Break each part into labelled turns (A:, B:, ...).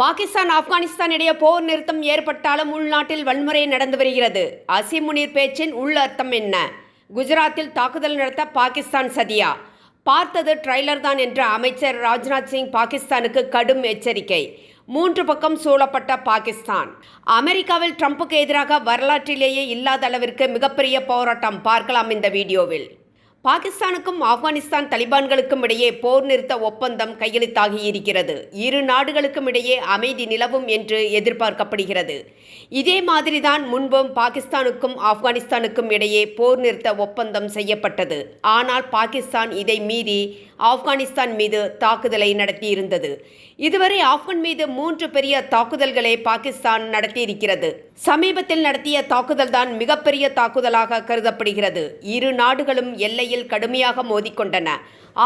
A: பாகிஸ்தான் ஆப்கானிஸ்தான் இடையே போர் நிறுத்தம் ஏற்பட்டாலும் உள்நாட்டில் வன்முறை நடந்து வருகிறது. அசீம் முனீர் பேச்சின் உள்ளர்த்தம் என்ன? குஜராத்தில் தாக்குதல் நடத்த பாகிஸ்தான் சதியா? பார்த்தது ட்ரைலர் தான் என்ற அமைச்சர் ராஜ்நாத் சிங் பாகிஸ்தானுக்கு கடும் எச்சரிக்கை. 3 பக்கம் சூழப்பட்ட பாகிஸ்தான். அமெரிக்காவில் ட்ரம்புக்கு எதிராக வரலாற்றிலேயே இல்லாத அளவிற்கு மிகப்பெரிய போராட்டம். பார்க்கலாம் இந்த வீடியோவில். பாகிஸ்தானுக்கும் ஆப்கானிஸ்தான் தலிபான்களுக்கும் இடையே போர் நிறுத்த ஒப்பந்தம் கையெழுத்தாகி இருக்கிறது. இரு நாடுகளுக்கும் இடையே அமைதி நிலவும் என்று எதிர்பார்க்கப்படுகிறது. இதே மாதிரிதான் முன்பும் பாகிஸ்தானுக்கும் ஆப்கானிஸ்தானுக்கும் இடையே போர் நிறுத்த ஒப்பந்தம் செய்யப்பட்டது. ஆனால் பாகிஸ்தான் இதை மீறி ஆப்கானிஸ்தான் மீது தாக்குதலை நடத்தியிருந்தது. இதுவரை ஆப்கான் மீது 3 பெரிய தாக்குதல்களை பாகிஸ்தான் நடத்தியிருக்கிறது. சமீபத்தில் நடத்திய தாக்குதல் தான் மிகப்பெரிய தாக்குதலாக கருதப்படுகிறது. இரு நாடுகளும் எல்லையில் கடுமையாக மோதிக்கொண்டன.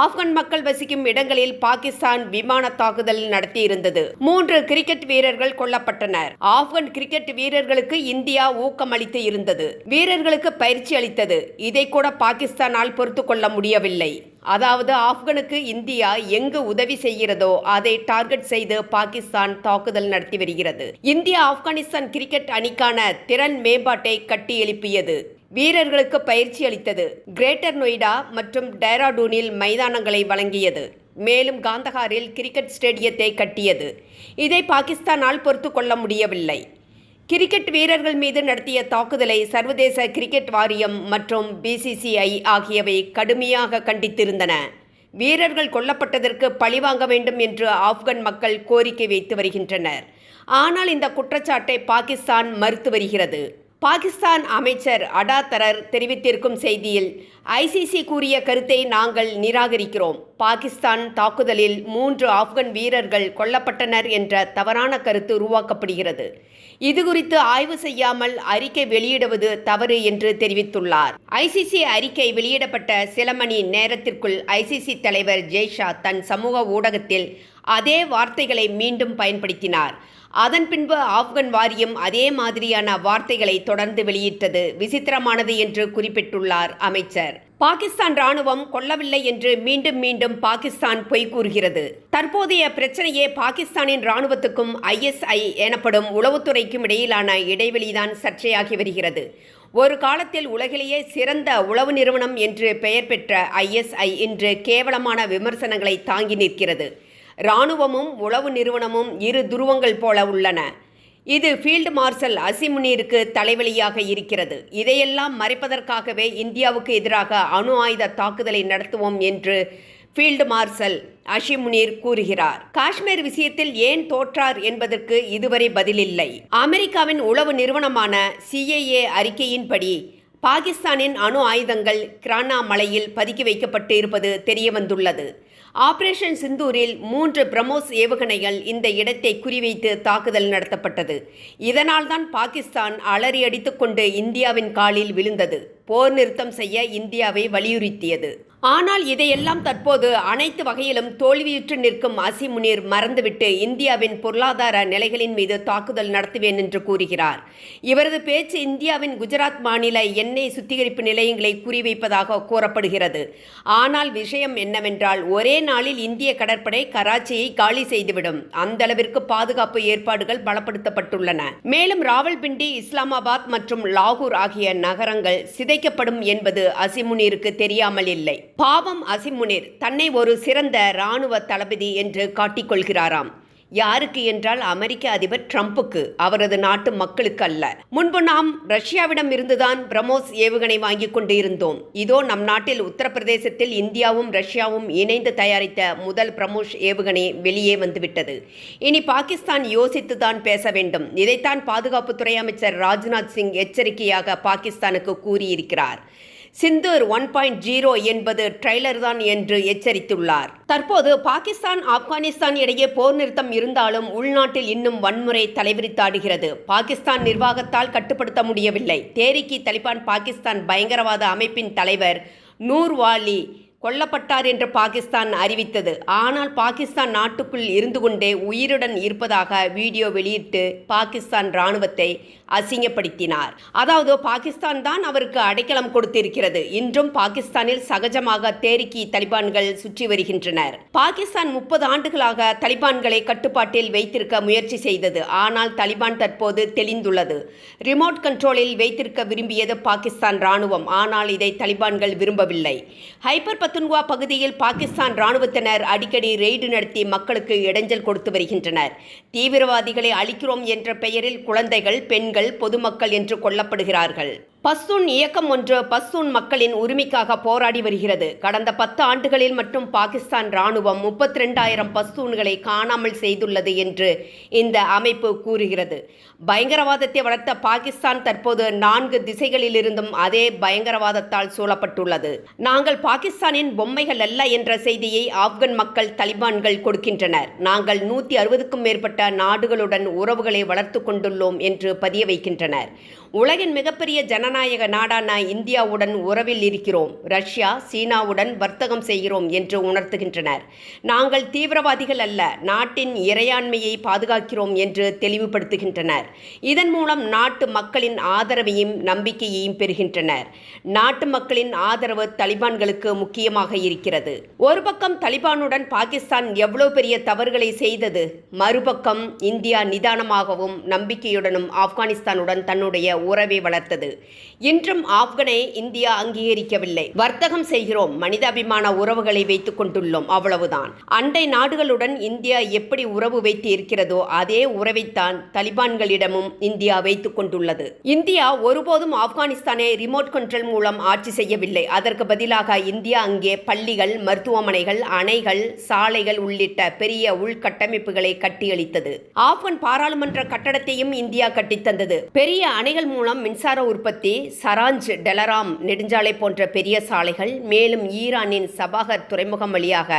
A: ஆப்கான் மக்கள் வசிக்கும் இடங்களில் பாகிஸ்தான் விமான தாக்குதல் நடத்தியிருந்தது. 3 கிரிக்கெட் வீரர்கள் கொல்லப்பட்டனர். ஆப்கான் கிரிக்கெட் வீரர்களுக்கு இந்தியா ஊக்கமளித்து இருந்தது. வீரர்களுக்கு பயிற்சி அளித்தது. இதை கூட பாகிஸ்தானால் பொறுத்து கொள்ள முடியவில்லை. அதாவது ஆப்கானுக்கு இந்தியா எங்கு உதவி செய்கிறதோ அதை டார்கெட் செய்து பாகிஸ்தான் தாக்குதல் நடத்தி வருகிறது. இந்தியா ஆப்கானிஸ்தான் கிரிக்கெட் அணிக்கான திறன் மேம்பாட்டை கட்டி எழுப்பியது. வீரர்களுக்கு பயிற்சி அளித்தது. கிரேட்டர் நொய்டா மற்றும் டேராடூனில் மைதானங்களை வழங்கியது. மேலும் காந்தஹாரில் கிரிக்கெட் ஸ்டேடியத்தை கட்டியது. இதை பாகிஸ்தானால் பொறுத்து கொள்ள முடியவில்லை. கிரிக்கெட் வீரர்கள் மீது நடத்திய தாக்குதலை சர்வதேச கிரிக்கெட் வாரியம் மற்றும் BCCI ஆகியவை கடுமையாக கண்டித்திருந்தன. வீரர்கள் கொல்லப்பட்டதற்கு பழிவாங்க வேண்டும் என்று ஆப்கான் மக்கள் கோரிக்கை வைத்து வருகின்றனர். ஆனால் இந்த குற்றச்சாட்டை பாகிஸ்தான் மறுத்து வருகிறது. பாகிஸ்தான் அமைச்சர் அடா தரர் தெரிவித்திருக்கும் செய்தியில், ICC கூறிய கருத்தை நாங்கள் நிராகரிக்கிறோம். பாகிஸ்தான் தாக்குதலில் 3 ஆப்கான் வீரர்கள் கொல்லப்பட்டனர் என்ற தவறான கருத்து உருவாக்கப்படுகிறது. இதுகுறித்து ஆய்வு செய்யாமல் அறிக்கை வெளியிடுவது தவறு என்று தெரிவித்துள்ளார். ICC அறிக்கை வெளியிடப்பட்ட சில மணி நேரத்திற்குள் ICC தலைவர் ஜெய்ஷா தன் சமூக ஊடகத்தில் அதே வார்த்தைகளை மீண்டும் பயன்படுத்தினார். அதன் பின்பு ஆப்கான் வாரியம் அதே மாதிரியான வார்த்தைகளை தொடர்ந்து வெளியிட்டது விசித்திரமானது என்று குறிப்பிட்டுள்ளார் அமைச்சர். பாகிஸ்தான் ராணுவம் கொல்லவில்லை என்று மீண்டும் மீண்டும் பாகிஸ்தான் பொய் கூறுகிறது. தற்போதைய பிரச்சனையே பாகிஸ்தானின் ராணுவத்துக்கும் ISI எனப்படும் உளவுத்துறைக்கும் இடையிலான இடைவெளிதான் சர்ச்சையாகி வருகிறது. ஒரு காலத்தில் உலகிலேயே சிறந்த உளவு நிறுவனம் என்று பெயர் பெற்ற ISI இன்று கேவலமான விமர்சனங்களை தாங்கி நிற்கிறது. இராணுவமும் உளவு நிறுவனமும் இரு துருவங்கள் போல உள்ளன. இது ஃபீல்டு மார்ஷல் அசீம் முனீருக்கு தலைவலியாக இருக்கிறது. இதையெல்லாம் மறைப்பதற்காகவே இந்தியாவுக்கு எதிராக அணு ஆயுத தாக்குதலை நடத்துவோம் என்று ஃபீல்டு மார்ஷல் அசீம் முனீர் கூறுகிறார். காஷ்மீர் விஷயத்தில் ஏன் தோற்றார் என்பதற்கு இதுவரை பதிலில்லை. அமெரிக்காவின் உளவு நிறுவனமான CIA அறிக்கையின்படி பாகிஸ்தானின் அணு ஆயுதங்கள் கிரானா மலையில் பதுக்கி வைக்கப்பட்டு இருப்பது தெரியவந்துள்ளது. ஆபரேஷன் சிந்தூரில் 3 பிரம்மோஸ் ஏவுகணைகள் இந்த இடத்தை குறிவைத்து தாக்குதல் நடத்தப்பட்டது. இதனால்தான் பாகிஸ்தான் அலறி அடித்துக்கொண்டு இந்தியாவின் காலில் விழுந்தது. போர் நிறுத்தம் செய்ய இந்தியாவை வலியுறுத்தியது. ஆனால் இதையெல்லாம் தற்போது அனைத்து வகையிலும் தோல்வியுற்று நிற்கும் அசீம் முனீர் மறந்துவிட்டு இந்தியாவின் பொருளாதார நிலைகளின் மீது தாக்குதல் நடத்துவேன் என்று கூறுகிறார். இவரது பேச்சு இந்தியாவின் குஜராத் மாநில எண்ணெய் சுத்திகரிப்பு நிலையங்களை குறிவைப்பதாக கூறப்படுகிறது. ஆனால் விஷயம் என்னவென்றால், ஒரே நாளில் இந்திய கடற்படை கராச்சியை காலி செய்துவிடும். அந்த அளவிற்கு பாதுகாப்பு ஏற்பாடுகள் பலப்படுத்தப்பட்டுள்ளன. மேலும் ராவல்பிண்டி, இஸ்லாமாபாத் மற்றும் லாகூர் ஆகிய நகரங்கள் சிதைக்கப்படும் என்பது அசீம் முனீருக்கு தெரியாமல் இல்லை. பாவம் அசீம் முனீர் தன்னை ஒரு சிறந்த இராணுவ தளபதி என்று காட்டிக்கொள்கிறாராம். யாருக்கு என்றால் அமெரிக்க அதிபர் ட்ரம்புக்கு, அவரது நாட்டு மக்களுக்கு அல்ல. முன்பு நாம் ரஷ்யாவிடம் இருந்துதான் பிரம்மோஸ் ஏவுகணை வாங்கி கொண்டு இருந்தோம். இதோ நம் நாட்டில் உத்தரப்பிரதேசத்தில் இந்தியாவும் ரஷ்யாவும் இணைந்து தயாரித்த முதல் பிரம்மோஸ் ஏவுகணை வெளியே வந்துவிட்டது. இனி பாகிஸ்தான் யோசித்துதான் பேச வேண்டும். இதைத்தான் பாதுகாப்புத்துறை அமைச்சர் ராஜ்நாத் சிங் எச்சரிக்கையாக பாகிஸ்தானுக்கு கூறியிருக்கிறார். சிந்தூர் 1.0 என்பது ட்ரைலர் தான் என்று எச்சரித்துள்ளார். தற்போது பாகிஸ்தான் ஆப்கானிஸ்தான் இடையே போர் நிறுத்தம் இருந்தாலும் உள்நாட்டில் இன்னும் வன்முறை தலைவிரித்தாடுகிறது. பாகிஸ்தான் நிர்வாகத்தால் கட்டுப்படுத்த முடியவில்லை. தேரிக்-இ-தலிபான் பாகிஸ்தான் பயங்கரவாத அமைப்பின் தலைவர் நூர் வாலி கொல்லப்பட்டார் என்று பாகிஸ்தான் அறிவித்தது. ஆனால் பாகிஸ்தான் நாட்டுக்குள் இருந்து கொண்டே உயிருடன் இருப்பதாக வீடியோ வெளியிட்டு பாகிஸ்தான் இராணுவத்தை அசிங்கப்படுத்தினார். அதாவது பாகிஸ்தான் தான் அவருக்கு அடைக்கலம் கொடுத்திருக்கிறது. இன்றும் பாகிஸ்தானில் சகஜமாக தேரிக்கி தலிபான்கள் சுற்றி வருகின்றனர். பாகிஸ்தான் 30 ஆண்டுகளாக தலிபான்களை கட்டுப்பாட்டில் வைத்திருக்க முயற்சி செய்தது. ஆனால் தலிபான் தற்போது தெளிந்துள்ளது. ரிமோட் கண்ட்ரோலில் வைத்திருக்க விரும்பியது பாகிஸ்தான் இராணுவம். ஆனால் இதை தலிபான்கள் விரும்பவில்லை. ஹைபர் பத்துன்குவா பகுதியில் பாகிஸ்தான் இராணுவத்தினர் அடிக்கடி ரெய்டு நடத்தி மக்களுக்கு இடைஞ்சல் கொடுத்து வருகின்றனர். தீவிரவாதிகளை அழிக்கிறோம் என்ற பெயரில் குழந்தைகள், பெண்கள், பொதுமக்கள் என்று கொல்லப்படுகிறார்கள். பஸ்தூன் இயக்கம் ஒன்று பஸ்தூன் மக்களின் உரிமைக்காக போராடி வருகிறது. கடந்த 10 ஆண்டுகளில் மட்டும் பாகிஸ்தான் இராணுவம் 32,000 பஸ்தூன்களை காணாமல் செய்துள்ளது என்று இந்த அமைப்பு கூறுகிறது. பயங்கரவாதத்தை வளர்த்த பாகிஸ்தான் தற்போது 4 திசைகளிலிருந்தும் அதே பயங்கரவாதத்தால் சூழப்பட்டுள்ளது. நாங்கள் பாகிஸ்தானின் பொம்மைகள் அல்ல என்ற செய்தியை ஆப்கன் மக்கள் தலிபான்கள் கொடுக்கின்றனர். நாங்கள் 160க்கும் மேற்பட்ட நாடுகளுடன் உறவுகளை வளர்த்து கொண்டுள்ளோம் என்று பதிய வைக்கின்றனர். உலகின் மிகப்பெரிய ஜனநாயக நாடான இந்தியாவுடன் உறவில் இருக்கிறோம், ரஷ்யா, சீனாவுடன் வர்த்தகம் செய்கிறோம் என்று உணர்த்துகின்றனர். நாங்கள் தீவிரவாதிகள் அல்ல, நாட்டின் இறையாண்மையை பாதுகாக்கிறோம் என்று தெளிவுபடுத்துகின்றனர். இதன் மூலம் நாட்டு மக்களின் ஆதரவையும் நம்பிக்கையையும் பெறுகின்றனர். நாட்டு மக்களின் ஆதரவு தலிபான்களுக்கு முக்கியமாக இருக்கிறது. ஒரு பக்கம் தலிபானுடன் பாகிஸ்தான் எவ்வளவு பெரிய தவறுகளை செய்தது, மறுபக்கம் இந்தியா நிதானமாகவும் நம்பிக்கையுடனும் ஆப்கானிஸ்தானுடன் தன்னுடைய உறவை வளர்த்தது. இன்றும் ஆப்கனை இந்தியா அங்கீகரிக்கவில்லை. வர்த்தகம் செய்கிறோம், மனிதாபிமான உறவுகளை வைத்துக் கொண்டுள்ளோம், அவ்வளவுதான். அண்டை நாடுகளுடன் இந்தியா எப்படி உறவு வைத்து இருக்கிறதோ அதே உறவைத்தான் தலிபான்களிடமும் இந்தியா வைத்துக் கொண்டுள்ளது. இந்தியா ஒருபோதும் ஆப்கானிஸ்தானை ரிமோட் கண்ட்ரோல் மூலம் ஆட்சி செய்யவில்லை. அதற்கு பதிலாக இந்தியா அங்கே பள்ளிகள், மருத்துவமனைகள், அணைகள், சாலைகள் உள்ளிட்ட பெரிய உள்கட்டமைப்புகளை கட்டியளித்தது. ஆப்கன் பாராளுமன்ற கட்டடத்தையும் இந்தியா கட்டித்தந்தது. பெரிய அணைகள் மூலம் மின்சார உற்பத்தி, சராஞ்ச் டெலராம் நெடுஞ்சாலை போன்ற பெரிய சாலைகள், மேலும் ஈரானின் சபாகர் துறைமுகம் வழியாக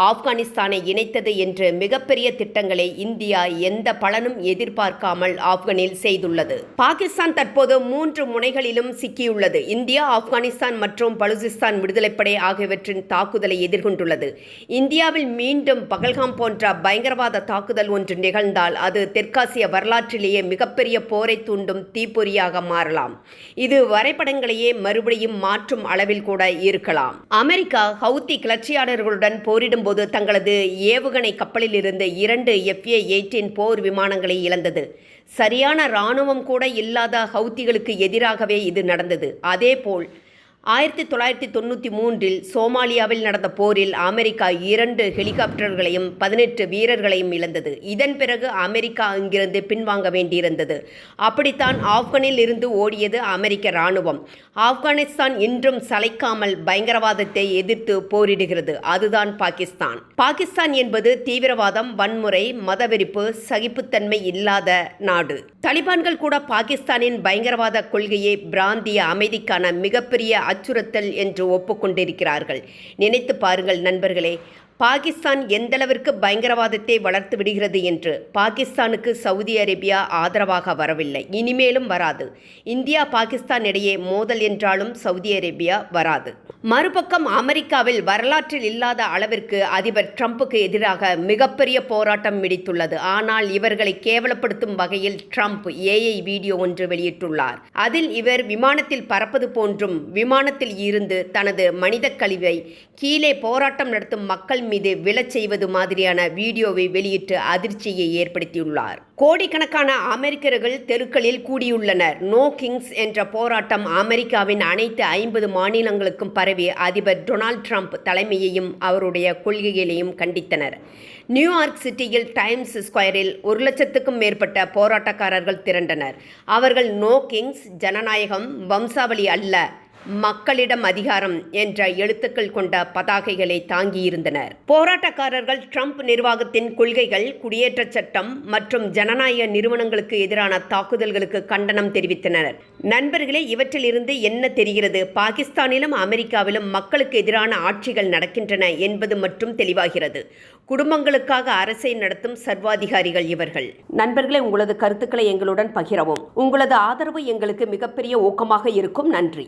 A: ஆப்கானிஸ்தானை இணைத்தது என்று மிகப்பெரிய திட்டங்களை இந்தியா எந்த பலனும் எதிர்பார்க்காமல் ஆப்கனில் செய்துள்ளது. பாகிஸ்தான் தற்போது 3 முனைகளிலும் சிக்கியுள்ளது. இந்தியா, ஆப்கானிஸ்தான் மற்றும் பலுசிஸ்தான் விடுதலைப்படை ஆகியவற்றின் தாக்குதலை எதிர்கொண்டுள்ளது. இந்தியாவில் மீண்டும் பகல்காம் போன்ற பயங்கரவாத தாக்குதல் ஒன்று நிகழ்ந்தால் அது தெற்காசிய வரலாற்றிலேயே மிகப்பெரிய போரை தூண்டும் தீப்பொறியாக மாறலாம். இது வரைபடங்களையே மறுபடியும் மாற்றும் அளவில் கூட இருக்கலாம். அமெரிக்கா ஹவுத்தி கிளர்ச்சியாளர்களுடன் போரிடும் போது தங்களது ஏவுகணை கப்பலில் இருந்து 2 FA-18 போர் விமானங்களை இழந்தது. சரியான இராணுவம் கூட இல்லாத ஹவுத்திகளுக்கு எதிராகவே இது நடந்தது. அதேபோல் 1993இல் சோமாலியாவில் நடந்த போரில் அமெரிக்கா 2 ஹெலிகாப்டர்களையும் 18 வீரர்களையும் இழந்தது. இதன் பிறகு அமெரிக்கா அங்கிருந்து பின்வாங்க வேண்டியிருந்தது. அப்படித்தான் ஆப்கனில் இருந்து ஓடியது அமெரிக்க இராணுவம். ஆப்கானிஸ்தான் இன்றும் சளைக்காமல் பயங்கரவாதத்தை எதிர்த்து போரிடுகிறது. அதுதான் பாகிஸ்தான். பாகிஸ்தான் என்பது தீவிரவாதம், வன்முறை, மதவெறிப்பு, சகிப்புத்தன்மை இல்லாத நாடு. தலிபான்கள் கூட பாகிஸ்தானின் பயங்கரவாத கொள்கையை பிராந்திய அமைதிக்கான மிகப்பெரிய அச்சுறுத்தல் என்று ஒப்புக்கொண்டிருக்கிறார்கள். நினைத்து பாருங்கள் நண்பர்களே, பாகிஸ்தான் எந்தளவிற்கு பயங்கரவாதத்தை வளர்த்து விடுகிறது என்று. பாகிஸ்தானுக்கு சவுதி அரேபியா ஆதரவாக வரவில்லை, இனிமேலும் வராது. இந்தியா பாகிஸ்தான் இடையே மோதல் என்றாலும் சவுதி அரேபியா வராது. மறுபக்கம் அமெரிக்காவில் வரலாற்றில் இல்லாத அளவிற்கு அதிபர் ட்ரம்புக்கு எதிராக மிகப்பெரிய போராட்டம் வெடித்துள்ளது. ஆனால் இவர்களை கேவலப்படுத்தும் வகையில் ட்ரம்ப் AI வீடியோ ஒன்று வெளியிட்டுள்ளார். அதில் இவர் விமானத்தில் பறப்பது போன்றும் விமானத்தில் இருந்து தனது மனித கழிவை கீழே போராட்டம் நடத்தும் மக்கள் மீது விழச் செய்வது மாதிரியான வீடியோவை வெளியிட்டு அதிர்ச்சியை ஏற்படுத்தியுள்ளார். கோடிக்கணக்கான அமெரிக்கர்கள் தெருக்களில் கூடியுள்ளனர். நோ கிங்ஸ் என்ற போராட்டம் அமெரிக்காவின் அனைத்து 50 மாநிலங்களுக்கும் பரவி அதிபர் டொனால்ட் ட்ரம்ப் தலைமையையும் அவருடைய கொள்கைகளையும் கண்டித்தனர். நியூயார்க் சிட்டியில் டைம்ஸ் ஸ்கொயரில் 1,00,000க்கும் மேற்பட்ட போராட்டக்காரர்கள் திரண்டனர். அவர்கள் நோ கிங்ஸ், ஜனநாயகம், வம்சாவளி அல்ல, மக்களிடம் அதிகாரம் என்ற எழுத்துக்கள் கொண்ட பதாகைகளை தாங்கியிருந்தனர். போராட்டக்காரர்கள் ட்ரம்ப் நிர்வாகத்தின் கொள்கைகள், குடியேற்ற சட்டம் மற்றும் ஜனநாயக நிறுவனங்களுக்கு எதிரான தாக்குதல்களுக்கு கண்டனம் தெரிவித்தனர். நண்பர்களே, இவற்றில் இருந்து என்ன தெரிகிறது? பாகிஸ்தானிலும் அமெரிக்காவிலும் மக்களுக்கு எதிரான ஆட்சிகள் நடக்கின்றன என்பது மட்டும் தெளிவாகிறது. குடும்பங்களுக்காக அரசை நடத்தும் சர்வாதிகாரிகள் இவர்கள். நண்பர்களே, உங்களது கருத்துக்களை எங்களுடன் பகிரவும். உங்களது ஆதரவு எங்களுக்கு மிகப்பெரிய ஊக்கமாக இருக்கும். நன்றி.